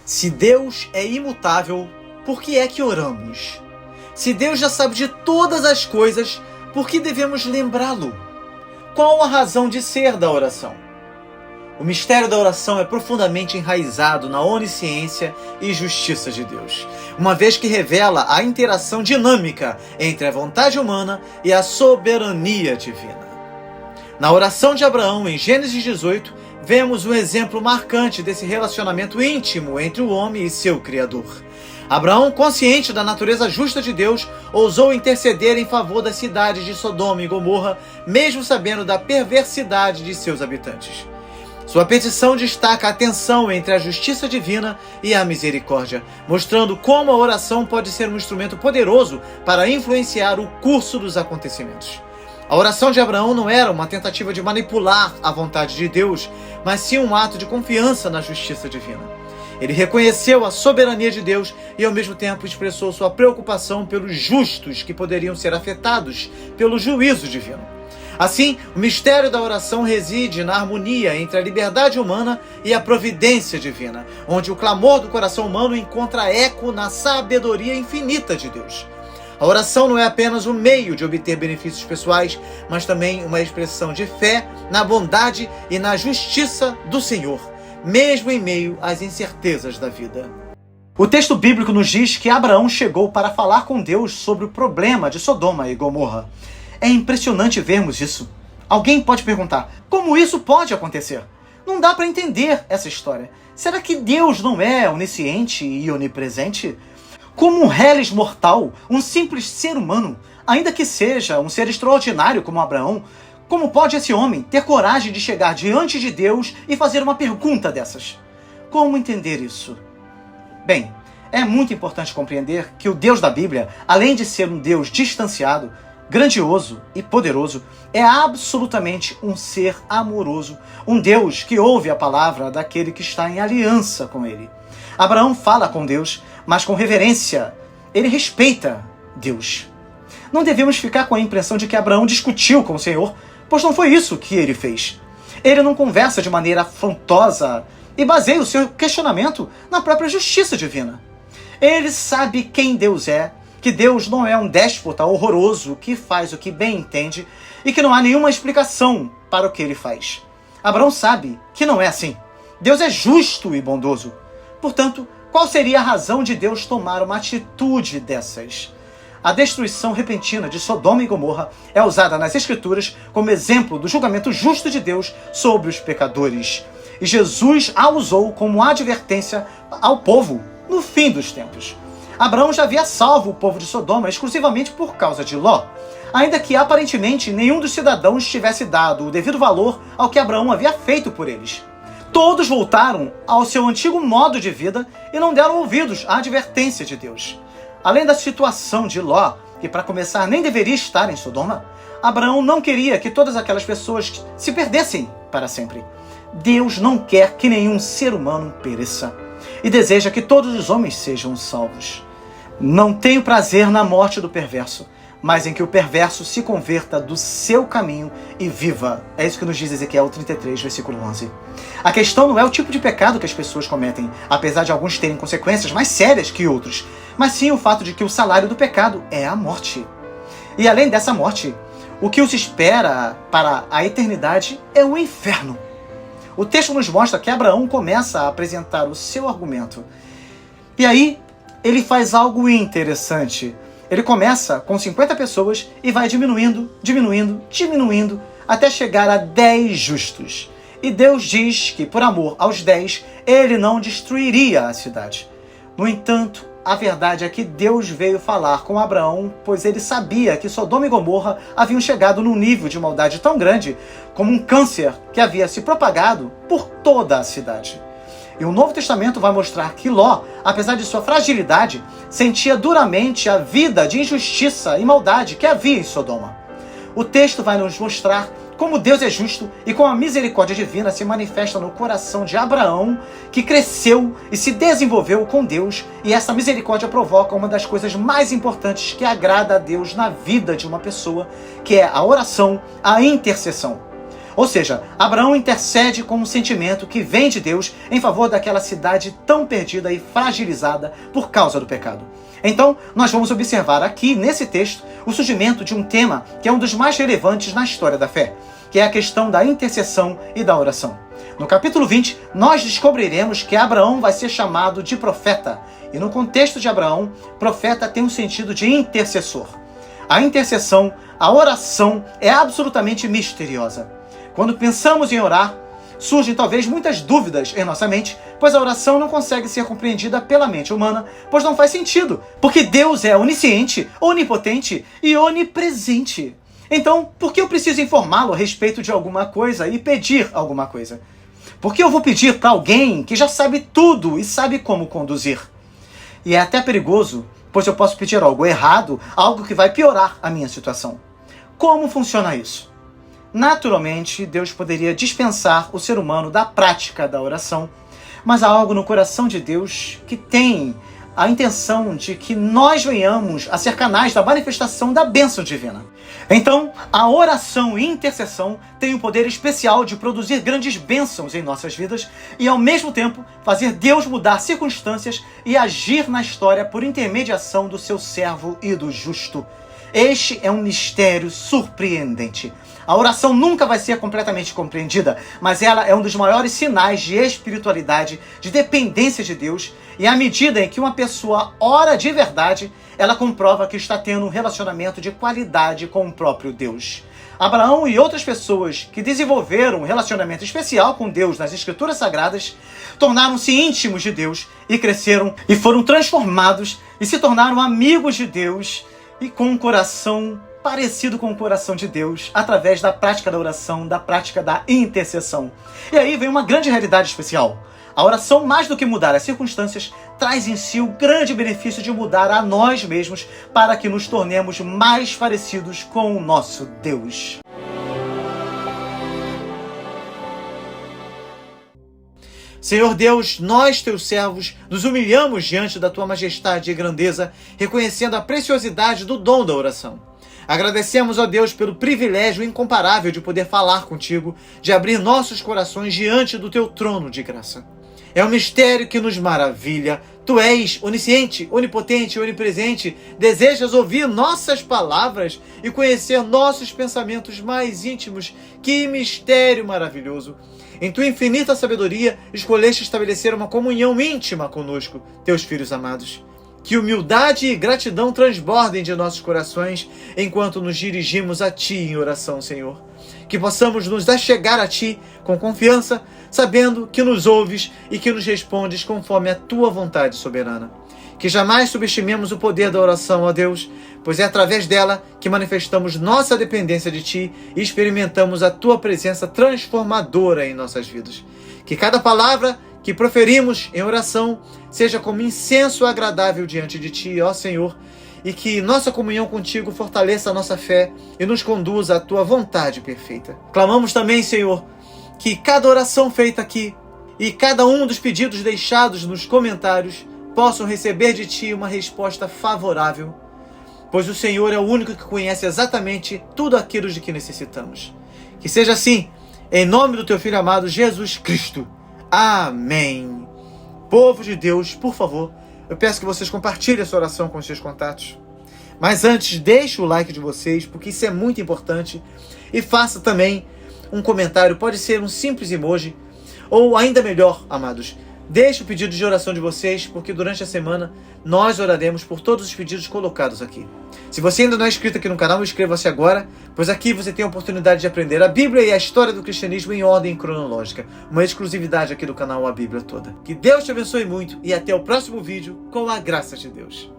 Se Deus é imutável, por que é que oramos? Se Deus já sabe de todas as coisas, por que devemos lembrá-lo? Qual a razão de ser da oração? O mistério da oração é profundamente enraizado na onisciência e justiça de Deus, uma vez que revela a interação dinâmica entre a vontade humana e a soberania divina. Na oração de Abraão, em Gênesis 18, vemos um exemplo marcante desse relacionamento íntimo entre o homem e seu Criador. Abraão, consciente da natureza justa de Deus, ousou interceder em favor das cidades de Sodoma e Gomorra, mesmo sabendo da perversidade de seus habitantes. Sua petição destaca a tensão entre a justiça divina e a misericórdia, mostrando como a oração pode ser um instrumento poderoso para influenciar o curso dos acontecimentos. A oração de Abraão não era uma tentativa de manipular a vontade de Deus, mas sim um ato de confiança na justiça divina. Ele reconheceu a soberania de Deus e, ao mesmo tempo, expressou sua preocupação pelos justos que poderiam ser afetados pelo juízo divino. Assim, o mistério da oração reside na harmonia entre a liberdade humana e a providência divina, onde o clamor do coração humano encontra eco na sabedoria infinita de Deus. A oração não é apenas um meio de obter benefícios pessoais, mas também uma expressão de fé na bondade e na justiça do Senhor, mesmo em meio às incertezas da vida. O texto bíblico nos diz que Abraão chegou para falar com Deus sobre o problema de Sodoma e Gomorra. É impressionante vermos isso. Alguém pode perguntar, como isso pode acontecer? Não dá para entender essa história. Será que Deus não é onisciente e onipresente? Como um reles mortal, um simples ser humano, ainda que seja um ser extraordinário como Abraão, como pode esse homem ter coragem de chegar diante de Deus e fazer uma pergunta dessas? Como entender isso? Bem, é muito importante compreender que o Deus da Bíblia, além de ser um Deus distanciado, grandioso e poderoso, é absolutamente um ser amoroso, um Deus que ouve a palavra daquele que está em aliança com ele. Abraão fala com Deus, mas com reverência. Ele respeita Deus. Não devemos ficar com a impressão de que Abraão discutiu com o Senhor, pois não foi isso que ele fez. Ele não conversa de maneira afrontosa e baseia o seu questionamento na própria justiça divina. Ele sabe quem Deus é, que Deus não é um déspota horroroso que faz o que bem entende e que não há nenhuma explicação para o que ele faz. Abraão sabe que não é assim. Deus é justo e bondoso. Portanto, qual seria a razão de Deus tomar uma atitude dessas? A destruição repentina de Sodoma e Gomorra é usada nas Escrituras como exemplo do julgamento justo de Deus sobre os pecadores. E Jesus a usou como advertência ao povo no fim dos tempos. Abraão já havia salvo o povo de Sodoma exclusivamente por causa de Ló, ainda que aparentemente nenhum dos cidadãos tivesse dado o devido valor ao que Abraão havia feito por eles. Todos voltaram ao seu antigo modo de vida e não deram ouvidos à advertência de Deus. Além da situação de Ló, que para começar nem deveria estar em Sodoma, Abraão não queria que todas aquelas pessoas se perdessem para sempre. Deus não quer que nenhum ser humano pereça e deseja que todos os homens sejam salvos. Não tenho prazer na morte do perverso, mas em que o perverso se converta do seu caminho e viva. É isso que nos diz Ezequiel 33, versículo 11. A questão não é o tipo de pecado que as pessoas cometem, apesar de alguns terem consequências mais sérias que outros, mas sim o fato de que o salário do pecado é a morte. E além dessa morte, o que os espera para a eternidade é o inferno. O texto nos mostra que Abraão começa a apresentar o seu argumento. E aí, ele faz algo interessante. Ele começa com 50 pessoas e vai diminuindo, até chegar a 10 justos. E Deus diz que, por amor aos 10, ele não destruiria a cidade. No entanto, a verdade é que Deus veio falar com Abraão, pois ele sabia que Sodoma e Gomorra haviam chegado num nível de maldade tão grande como um câncer que havia se propagado por toda a cidade. E o Novo Testamento vai mostrar que Ló, apesar de sua fragilidade, sentia duramente a vida de injustiça e maldade que havia em Sodoma. O texto vai nos mostrar como Deus é justo e como a misericórdia divina se manifesta no coração de Abraão, que cresceu e se desenvolveu com Deus, e essa misericórdia provoca uma das coisas mais importantes que agrada a Deus na vida de uma pessoa, que é a oração, a intercessão. Ou seja, Abraão intercede com um sentimento que vem de Deus em favor daquela cidade tão perdida e fragilizada por causa do pecado. Então, nós vamos observar aqui, nesse texto, o surgimento de um tema que é um dos mais relevantes na história da fé, que é a questão da intercessão e da oração. No capítulo 20, nós descobriremos que Abraão vai ser chamado de profeta. E no contexto de Abraão, profeta tem um sentido de intercessor. A intercessão, a oração é absolutamente misteriosa. Quando pensamos em orar, surgem talvez muitas dúvidas em nossa mente, pois a oração não consegue ser compreendida pela mente humana, pois não faz sentido, porque Deus é onisciente, onipotente e onipresente. Então, por que eu preciso informá-lo a respeito de alguma coisa e pedir alguma coisa? Por que eu vou pedir para alguém que já sabe tudo e sabe como conduzir? E é até perigoso, pois eu posso pedir algo errado, algo que vai piorar a minha situação. Como funciona isso? Naturalmente, Deus poderia dispensar o ser humano da prática da oração, mas há algo no coração de Deus que tem a intenção de que nós venhamos a ser canais da manifestação da bênção divina. Então, a oração e intercessão têm o poder especial de produzir grandes bênçãos em nossas vidas e, ao mesmo tempo, fazer Deus mudar circunstâncias e agir na história por intermediação do seu servo e do justo. Este é um mistério surpreendente. A oração nunca vai ser completamente compreendida, mas ela é um dos maiores sinais de espiritualidade, de dependência de Deus, e à medida em que uma pessoa ora de verdade, ela comprova que está tendo um relacionamento de qualidade com o próprio Deus. Abraão e outras pessoas que desenvolveram um relacionamento especial com Deus nas Escrituras Sagradas tornaram-se íntimos de Deus e cresceram e foram transformados e se tornaram amigos de Deus e com um coração parecido com o coração de Deus, através da prática da oração, da prática da intercessão. E aí vem uma grande realidade especial. A oração, mais do que mudar as circunstâncias, traz em si o grande benefício de mudar a nós mesmos para que nos tornemos mais parecidos com o nosso Deus. Senhor Deus, nós, teus servos, nos humilhamos diante da tua majestade e grandeza, reconhecendo a preciosidade do dom da oração. Agradecemos, ó Deus, pelo privilégio incomparável de poder falar contigo, de abrir nossos corações diante do teu trono de graça. É um mistério que nos maravilha. Tu és onisciente, onipotente, onipresente. Desejas ouvir nossas palavras e conhecer nossos pensamentos mais íntimos. Que mistério maravilhoso! Em tua infinita sabedoria, escolheste estabelecer uma comunhão íntima conosco, teus filhos amados. Que humildade e gratidão transbordem de nossos corações enquanto nos dirigimos a Ti em oração, Senhor. Que possamos nos achegar a Ti com confiança, sabendo que nos ouves e que nos respondes conforme a Tua vontade soberana. Que jamais subestimemos o poder da oração, ó Deus, pois é através dela que manifestamos nossa dependência de Ti e experimentamos a Tua presença transformadora em nossas vidas. Que cada palavra que proferimos em oração seja como incenso agradável diante de Ti, ó Senhor, e que nossa comunhão contigo fortaleça a nossa fé e nos conduza à Tua vontade perfeita. Clamamos também, Senhor, que cada oração feita aqui e cada um dos pedidos deixados nos comentários possam receber de Ti uma resposta favorável, pois o Senhor é o único que conhece exatamente tudo aquilo de que necessitamos. Que seja assim, em nome do Teu Filho amado, Jesus Cristo. Amém. Povo de Deus, por favor, eu peço que vocês compartilhem essa oração com os seus contatos. Mas antes, deixe o like de vocês, porque isso é muito importante. E faça também um comentário, pode ser um simples emoji, ou ainda melhor, amados, deixe o pedido de oração de vocês, porque durante a semana nós oraremos por todos os pedidos colocados aqui. Se você ainda não é inscrito aqui no canal, inscreva-se agora, pois aqui você tem a oportunidade de aprender a Bíblia e a história do cristianismo em ordem cronológica. Uma exclusividade aqui do canal A Bíblia Toda. Que Deus te abençoe muito e até o próximo vídeo com a graça de Deus.